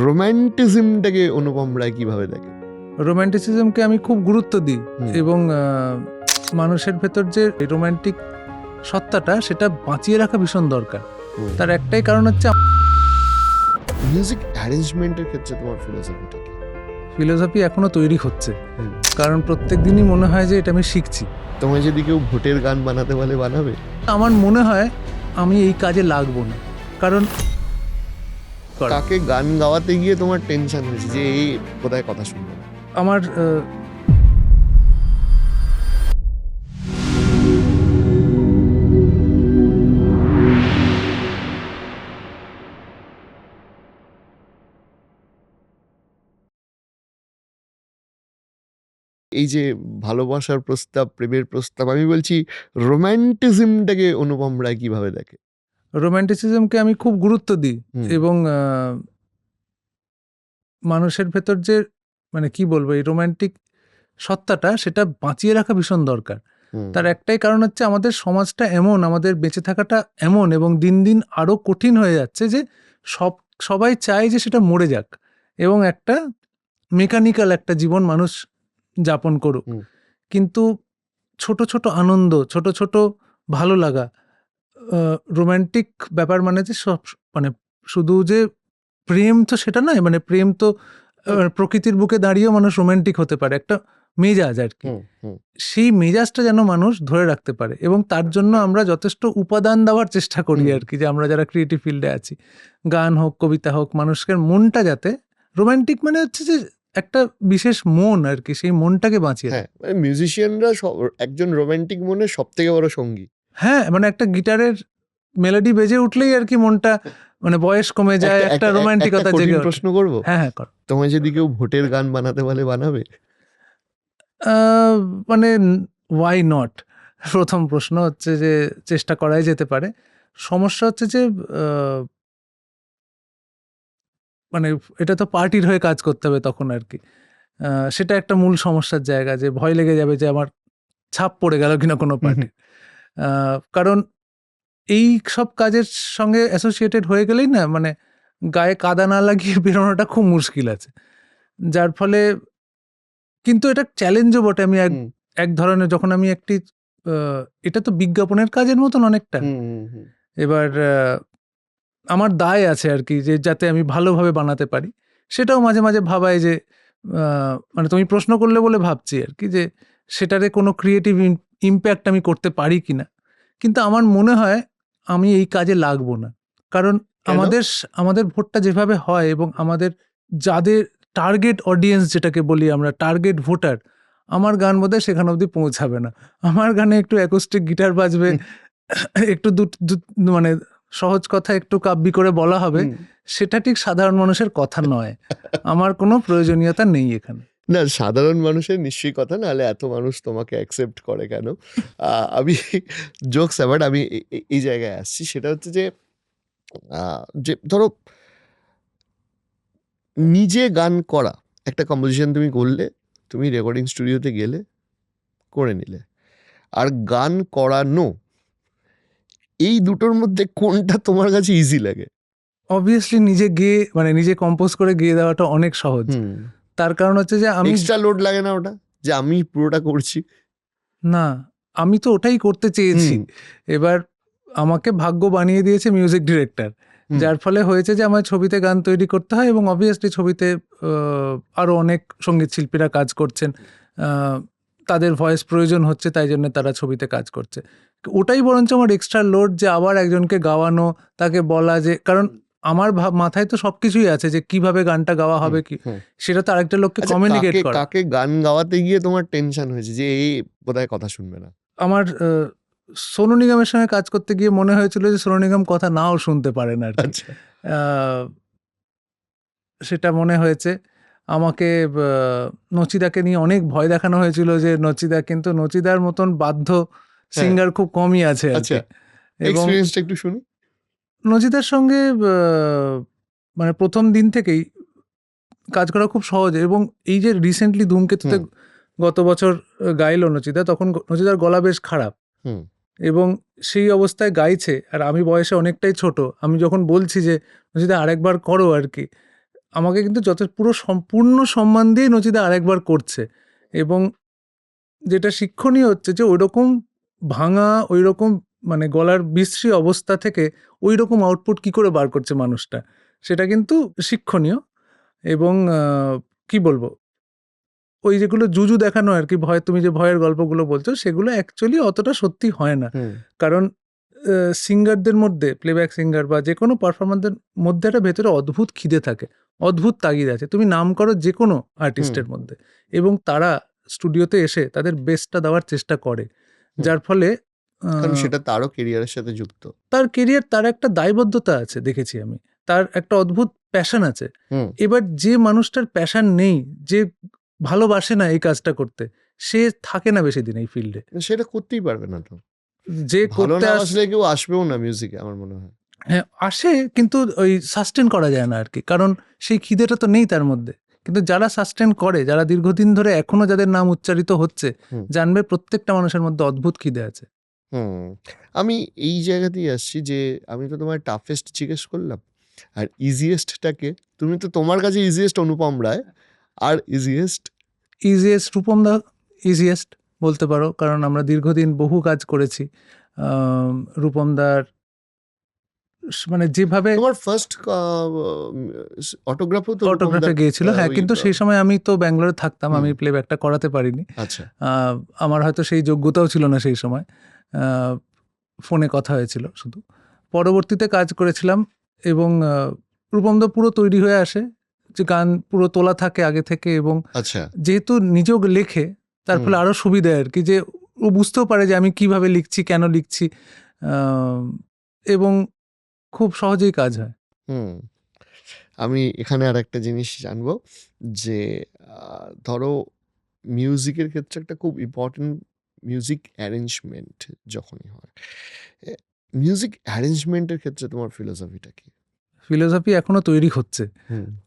রোম্যান্টিজমটাকে অনুপম রায় কিভাবে দেখে? রোম্যান্টিসিজমকে আমি খুব গুরুত্ব দিই এবং মানুষের ভেতর যে রোম্যান্টিক সত্তাটা সেটা বাঁচিয়ে রাখা ভীষণ দরকার। তার একটাই কারণ হচ্ছে মিউজিক অ্যারেঞ্জমেন্টের ক্ষেত্রে তোমার ফিলোসফিটা কি? ফিলোসফি এখনো তৈরি হচ্ছে, কারণ প্রত্যেক দিনই মনে হয় যে এটা আমি শিখছি। তোমায় যদি কেউ ভোটের গান বানাতে বলে বানাবে? আমার মনে হয় আমি এই কাজে লাগবো না, কারণ কাকে গান গাওয়াতে গিয়ে তোমার টেনশন হয়েছে যে এই কোথায় কথা শুনবে না? আমার এই যে ভালোবাসার প্রস্তাব, প্রেমের প্রস্তাব, আমি বলছি রোম্যান্টিজমটাকে অনুপম রায় কিভাবে দেখে? রোম্যান্টিসিজমকে আমি খুব গুরুত্ব দিই এবং মানুষের ভেতর যে কি বলবো এই রোম্যান্টিক সত্তাটা সেটা বাঁচিয়ে রাখা ভীষণ দরকার। তার একটাই কারণ হচ্ছে আমাদের সমাজটা এমন, আমাদের বেঁচে থাকাটা এমন এবং দিন দিন আরো কঠিন হয়ে যাচ্ছে যে সবাই চায় যে সেটা মরে যাক এবং একটা মেকানিক্যাল একটা জীবন মানুষ যাপন করুক। কিন্তু ছোট ছোট আনন্দ, ছোট ছোট ভালো লাগা, রোম্যান্টিক ব্যাপার মানে যে সব শুধু যে প্রেম তো সেটা নয়, প্রেম তো প্রকৃতির বুকে দাঁড়িয়েও মানুষ রোম্যান্টিক হতে পারে, একটা মেজাজ আর কি। সেই মেজাজটা যেন মানুষ ধরে রাখতে পারে এবং তার জন্য আমরা যথেষ্ট উপাদান দেওয়ার চেষ্টা করি আর কি, যে আমরা যারা ক্রিয়েটিভ ফিল্ডে আছি, গান হোক, কবিতা হোক, মানুষের মনটা যাতে রোম্যান্টিক হচ্ছে যে একটা বিশেষ মন আর কি, সেই মনটাকে বাঁচিয়ে। হ্যাঁ, মিউজিশিয়ানরা একজন রোম্যান্টিক মনের সব থেকে বড় সঙ্গী। হ্যাঁ, একটা গিটারের মেলোডি বেজে উঠলেই আর কি মনটা বয়স কমে যায়, একটা রোম্যান্টিকতা জেগে ওঠে। প্রশ্ন করবো? হ্যাঁ, কর। তোমায় যদি কেউ ভোটের গান বানাতে বলে বানাবে? Why not? প্রথম প্রশ্ন হচ্ছে যে চেষ্টা করাই যেতে পারে। সমস্যা হচ্ছে যে এটা তো পার্টির হয়ে কাজ করতে হবে তখন আর কি। সেটা একটা মূল সমস্যার জায়গা, যে ভয় লেগে যাবে যে আমার ছাপ পড়ে গেল কিনা কোনো পার্টি। কারণ এই সব কাজের সঙ্গে অ্যাসোসিয়েটেড হয়ে গেলেই না গায়ে কাদা না লাগিয়ে বেরোনোটা খুব মুশকিল আছে, যার ফলে কিন্তু এটা চ্যালেঞ্জও বটে। আমি এক ধরনের, যখন আমি একটি এটা তো বিজ্ঞাপনের কাজের মতন অনেকটা, এবার আমার দায় আছে আর কি, যে যাতে আমি ভালোভাবে বানাতে পারি। সেটাও মাঝে মাঝে ভাবায় যে তুমি প্রশ্ন করলে বলে ভাবছি আর কি, যে সেটারে কোনো ক্রিয়েটিভ ইম্প্যাক্ট আমি করতে পারি কিনা। কিন্তু আমার মনে হয় আমি এই কাজে লাগবো না, কারণ আমাদের ভোটটা যেভাবে হয় এবং আমাদের যাদের টার্গেট অডিয়েন্স, যেটাকে বলি আমরা টার্গেট ভোটার, আমার গান বোধহয় সেখানে অবধি পৌঁছাবে না। আমার গানে একটু অ্যাকোস্টিক গিটার বাজবে, একটু সহজ কথা একটু কাব্যি করে বলা হবে, সেটা ঠিক সাধারণ মানুষের কথা নয়। আমার কোনো প্রয়োজনীয়তা নেই এখানে। না, সাধারণ মানুষের নিশ্চয়ই কথা, নাহলে এত মানুষ তোমাকে অ্যাকসেপ্ট করে কেন? আমি জোকস অ্যাবাউট, আমি এই জায়গায় আসছি। সেটা হচ্ছে যে ধরো নিজে গান করা, একটা কম্পোজিশন তুমি করলে, তুমি রেকর্ডিং স্টুডিওতে গেলে, করে নিলে, আর গান করানো, এই দুটোর মধ্যে কোনটা তোমার কাছে ইজি লাগে? অবভিয়াসলি নিজে গেয়ে নিজে কম্পোজ করে গেয়ে দেওয়াটা অনেক সহজ। তার কারণ হচ্ছে যে আমি এক্সট্রা লোড লাগে না ওটা, যে আমি পুরোটা করছি? না, আমি তো ওটাই করতে চেয়েছি। এবার আমাকে ভাগ্য বানিয়ে দিয়েছে মিউজিক ডিরেক্টর, যার ফলে হয়েছে যে আমার ছবিতে গান তৈরি করতে হয় এবং অবভিয়াসলি ছবিতে আরো অনেক সঙ্গীত শিল্পীরা কাজ করছেন, তাদের ভয়েস প্রয়োজন হচ্ছে, তাই জন্য তারা ছবিতে কাজ করছে। ওটাই বরঞ্চ আমার এক্সট্রা লোড, যে আবার একজনকে গাওয়ানো, তাকে বলা যে, কারণ আমার মাথায় তো সবকিছুই আছে যে কিভাবে গানটা গাওয়া হবে, কি সেটা তো আরেকটা লোককে কমিউনিকেট করা। কাকে গান গাওয়াতে গিয়ে তোমার টেনশন হয়েছে যে এই বোধহয় কথা শুনবে না? আমার সোনু নিগমের সঙ্গে কাজ করতে গিয়ে মনে হয়েছিল যে সোনু নিগম কথা নাও শুনতে পারেন আর কি। সেটা মনে হয়েছে। আমাকে নচিদাকে নিয়ে অনেক ভয় দেখানো হয়েছিল, যে নচিদা, কিন্তু নচিদার মতন বাধ্য সিঙ্গার খুব কমই আছে আর কি। এবং একটু শুনি। নচিদার সঙ্গে প্রথম দিন থেকেই কাজ করা খুব সহজ, এবং এই যে রিসেন্টলি ধূমকেতুতে গত বছর গাইলো নচিদা, তখন নচিদার গলা বেশ খারাপ এবং সেই অবস্থায় গাইছে, আর আমি বয়সে অনেকটাই ছোট। আমি যখন বলছি যে নচিদা আরেকবার করো আর কি, আমাকে কিন্তু পুরো সম্পূর্ণ সম্মান দিয়ে নচিদা আরেকবার করছে। এবং যেটা শিক্ষণীয় হচ্ছে যে ওইরকম ভাঙা, ওইরকম মানে গলার বিশ্রী অবস্থা থেকে ওইরকম আউটপুট কি করে বার করছে মানুষটা, সেটা কিন্তু শিক্ষণীয়। এবং কি বলবো, ওই যেগুলো জুজু দেখানো আর কি, ভয়, তুমি যে ভয়ের গল্পগুলো বলছো সেগুলো অ্যাকচুয়ালি অতটা সত্যি হয় না। কারণ সিঙ্গারদের মধ্যে, প্লেব্যাক সিঙ্গার বা যে কোনো পারফরমারদের মধ্যে একটা ভেতরে অদ্ভুত খিদে থাকে, অদ্ভুত তাগিদ আছে। তুমি নাম করো যে কোনো আর্টিস্টের মধ্যে, এবং তারা স্টুডিওতে এসে তাদের বেস্টটা দেওয়ার চেষ্টা করে, যার ফলে কারণ সেটা তারও কেরিয়ারের সাথে যুক্ত। তার কেরিয়ার, তার একটা দায়বদ্ধতা আছে, দেখেছি আমি, তার একটা অদ্ভুত প্যাশন আছে। এবার যে মানুষটার প্যাশন নেই, যে ভালোবাসে না এই কাজটা করতে, সে থাকে না বেশি দিন এই ফিল্ডে। সেটা করতেই পারবে না তো, যে ভালো করতে না আসলে কেউ আসবেও না মিউজিকে, আমার মনে হয়। হ্যাঁ, আসে, কিন্তু ওই সাস্টেন করা যায় না আর কি, কারণ সেই খিদেটা তো নেই তার মধ্যে। কিন্তু যারা সাস্টেন করে, যারা দীর্ঘদিন ধরে এখনো যাদের নাম উচ্চারিত হচ্ছে, জানবে প্রত্যেকটা মানুষের মধ্যে অদ্ভুত খিদে আছে। আমি এই জায়গাতেই আসছি যে আমি তো তোমার টাফেস্ট জিজ্ঞেস করলাম, আর ইজিয়েস্টটাকে, তুমি তো, তোমার কাছে ইজিয়েস্ট অনুপম রায়, আর ইজিয়েস্ট রূপম দা ইজিয়েস্ট বলতে পারো, কারণ আমরা দীর্ঘদিন বহু কাজ করেছি। রূপম দার মানে যেভাবে তোমার ফার্স্ট অটোগ্রাফও তো অটোগ্রাফে গিয়েছিল, হ্যাঁ, কিন্তু সেই সময় আমি তো ব্যাঙ্গালোরে থাকতাম, আমি প্লেব্যাকটা করাতে পারিনি। আচ্ছা, আমার হয়তো সেই যোগ্যতাও ছিল না সেই সময়, ফোনে কথা হয়েছিল শুধু। পরবর্তীতে কাজ করেছিলাম, এবং রূপমদা পুরো তৈরি হয়ে আসে, যে গান পুরো তোলা থাকে আগে থেকে, এবং আচ্ছা, যেহেতু নিজেও লেখে, তার ফলে আরো সুবিধা আর কি, যে ও বুঝতেও পারে যে আমি কিভাবে লিখছি, কেন লিখছি, এবং খুব সহজেই কাজ হয়। আমি এখানে আর একটা জিনিস জানবো, যে ধরো মিউজিকের ক্ষেত্রে একটা খুব ইম্পর্টেন্ট মিউজিক অ্যারেঞ্জমেন্ট যখনই হয়, মিউজিক অ্যারেঞ্জমেন্টের ক্ষেত্রে তোমার ফিলোসফিটা কি? ফিলোসফি এখনো তৈরি হচ্ছে,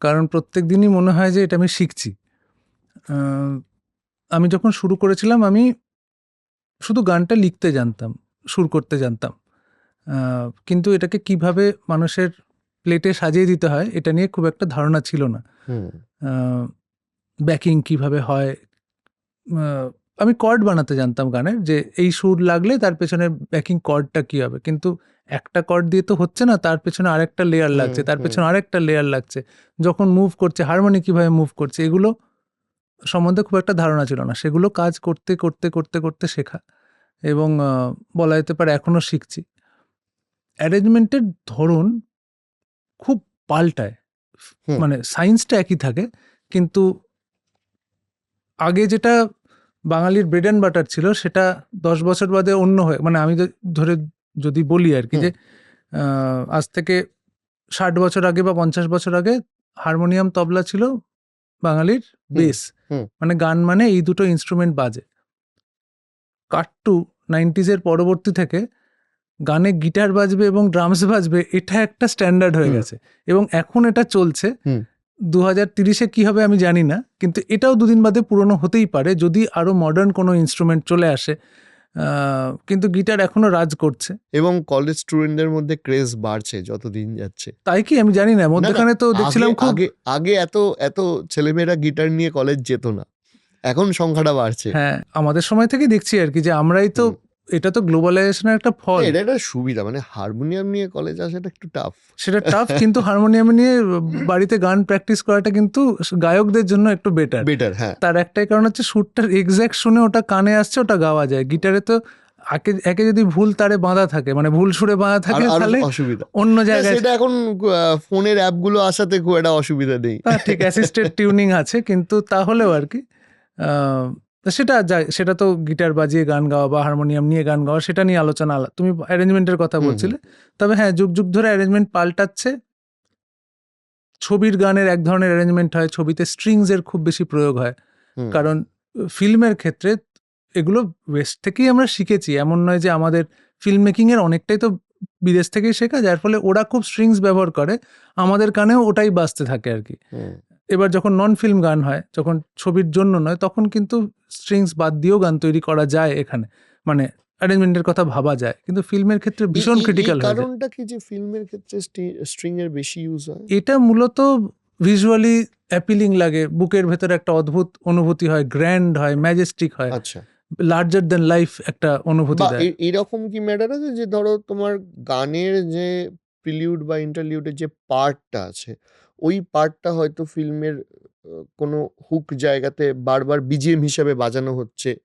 কারণ প্রত্যেক দিনই মনে হয় যে এটা আমি শিখছি। আমি যখন শুরু করেছিলাম, আমি শুধু গানটা লিখতে জানতাম, সুর করতে জানতাম, কিন্তু এটাকে কিভাবে মানুষের প্লেটে সাজিয়ে দিতে হয় এটা নিয়ে খুব একটা ধারণা ছিল না। ব্যাকিং কিভাবে হয়, আমি কর্ড বানাতে জানতাম গানের, যে এই সুর লাগলে তার পেছনে ব্যাকিং কর্ডটা কি হবে, কিন্তু একটা কর্ড দিয়ে তো হচ্ছে না, তার পেছনে আরেকটা লেয়ার লাগছে, তার পেছনে আরেকটা লেয়ার লাগছে, যখন মুভ করছে হারমোনি কিভাবে মুভ করছে, এগুলো সম্বন্ধে খুব একটা ধারণা ছিল না। সেগুলো কাজ করতে করতে করতে করতে শেখা, এবং বলা যেতে পারে এখনো শিখছি। অ্যারেঞ্জমেন্টের ধরন খুব পাল্টায়, মানে সায়েন্সটা একই থাকে, কিন্তু আগে যেটা বাঙালির ব্রেড অ্যান্ড বাটার ছিল, সেটা 10 বছর বাদে অন্য হয়ে, মানে আমি ধরে যদি বলি আর কি, যে আজ থেকে 60 বছর আগে বা 50 বছর আগে হারমোনিয়াম, তবলা ছিল বাঙালির বেস, মানে গান মানে এই দুটো ইনস্ট্রুমেন্ট বাজে। কাট টু 90s পরবর্তী থেকে গানে গিটার বাজবে এবং ড্রামস বাজবে, এটা একটা স্ট্যান্ডার্ড হয়ে গেছে, এবং এখন এটা চলছে। 2030 কি হবে আমি জানি না, কিন্তু এটাও দুদিন বাদে পুরনো হতেই পারে যদি আরো মডার্ন কোনো ইনস্ট্রুমেন্ট চলে আসে, কিন্তু গিটার এখনো রাজ করছে, এবং কলেজ স্টুডেন্টদের মধ্যে ক্রেজ বাড়ছে যত দিন যাচ্ছে। তাই কি আমি জানি না, মধ্যখানে তো দেখছিলাম খুব, আগে এত ছেলেমেয়েরা গিটার নিয়ে কলেজ যেত না, এখন সংখ্যাটা বাড়ছে। হ্যাঁ, আমাদের সময় থেকে দেখছি আর কি, যে আমরাই তো, এটা তো গ্লোবালাইজেশনের একটা ফল। এটা একটা সুবিধা, মানে হারমোনিয়াম নিয়ে কলেজ আসাটা একটু টাফ, সেটা টাফ, কিন্তু হারমোনিয়াম নিয়ে বাড়িতে গান প্র্যাকটিস করাটা কিন্তু গায়কদের জন্য একটু বেটার। হ্যাঁ, তার একটাই কারণ হচ্ছে সুরটার এক্স্যাক্ট শুনে ওটা কানে আসছে, ওটা গাওয়া যায়। গিটারে তো একে যদি ভুল তারে বাঁধা থাকে, মানে ভুল সুরে বাঁধা থাকে, তাহলে অসুবিধা অন্য জায়গায়। সেটা এখন ফোনের অ্যাপগুলো আসাতে খুব একটা অসুবিধা নেই, ঠিক অ্যাসিস্টেড টিউনিং আছে, কিন্তু তাহলেও আর কি সেটা তো গিটার বাজিয়ে গান গাওয়া বা হারমোনিয়াম নিয়ে গান গাওয়া, সেটা নিয়ে আলোচনা আলাদা। তুমি অ্যারেঞ্জমেন্টের কথা বলছিলে, তবে হ্যাঁ, যুগ যুগ ধরে অ্যারেঞ্জমেন্ট পাল্টাচ্ছে। ছবির গানের এক ধরনের অ্যারেঞ্জমেন্ট হয়, ছবিতে স্ট্রিংস এর খুব বেশি প্রয়োগ হয়, কারণ ফিল্মের ক্ষেত্রে এগুলো ওয়েস্ট থেকেই আমরা শিখেছি, এমন নয় যে আমাদের ফিল্ম মেকিং এর অনেকটাই তো বিদেশ থেকেই শেখা, যার ফলে ওরা খুব স্ট্রিংস ব্যবহার করে, আমাদের কানেও ওটাই বাজতে থাকে আর কি। এবার যখন নন ফিল্ম গান হয়, যখন ছবির জন্য নয়, তখন কিন্তু স্ট্রিংস বাদ দিয়েও গান তৈরি করা যায় এখানে, মানে অ্যারেঞ্জমেন্টের কথা ভাবা যায়, কিন্তু ফিল্মের ক্ষেত্রে ভীষণ ক্রিটিক্যাল হয়। কারণটা কি যে ফিল্মের ক্ষেত্রে স্ট্রিং এর বেশি ইউজ হয়? এটা মূলত ভিজুয়ালি অ্যাপিলিং লাগে, বুকের ভেতরে একটা অদ্ভুত অনুভূতি হয়, গ্র্যান্ড হয়, ম্যাজেস্টিক হয়, আচ্ছা, লার্জার দেন লাইফ একটা অনুভূতি বা দেয়। এরকম কি ম্যাটার আছে যে ধরো তোমার গানের যে প্রিলিউড বা ইন্টারলিউডের যে পার্টটা আছে, ওই পার্টটা হয়তো ফিল্মের কোনো হুক জায়গাতে বারবার বিজিএম হিসাবে বাজানো হচ্ছে,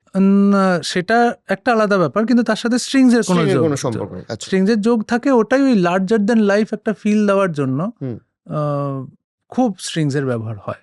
সেটা একটা আলাদা ব্যাপার, কিন্তু তার সাথে স্ট্রিংস এর কোনো string এর যোগ, কোনো সম্পর্ক নেই। আচ্ছা, স্ট্রিংস এর যোগ থাকে, ওটাই ওই লার্জার দেন লাইফ একটা ফিল দেওয়ার জন্য হুম। খুব স্ট্রিংস এর ব্যবহার হয়।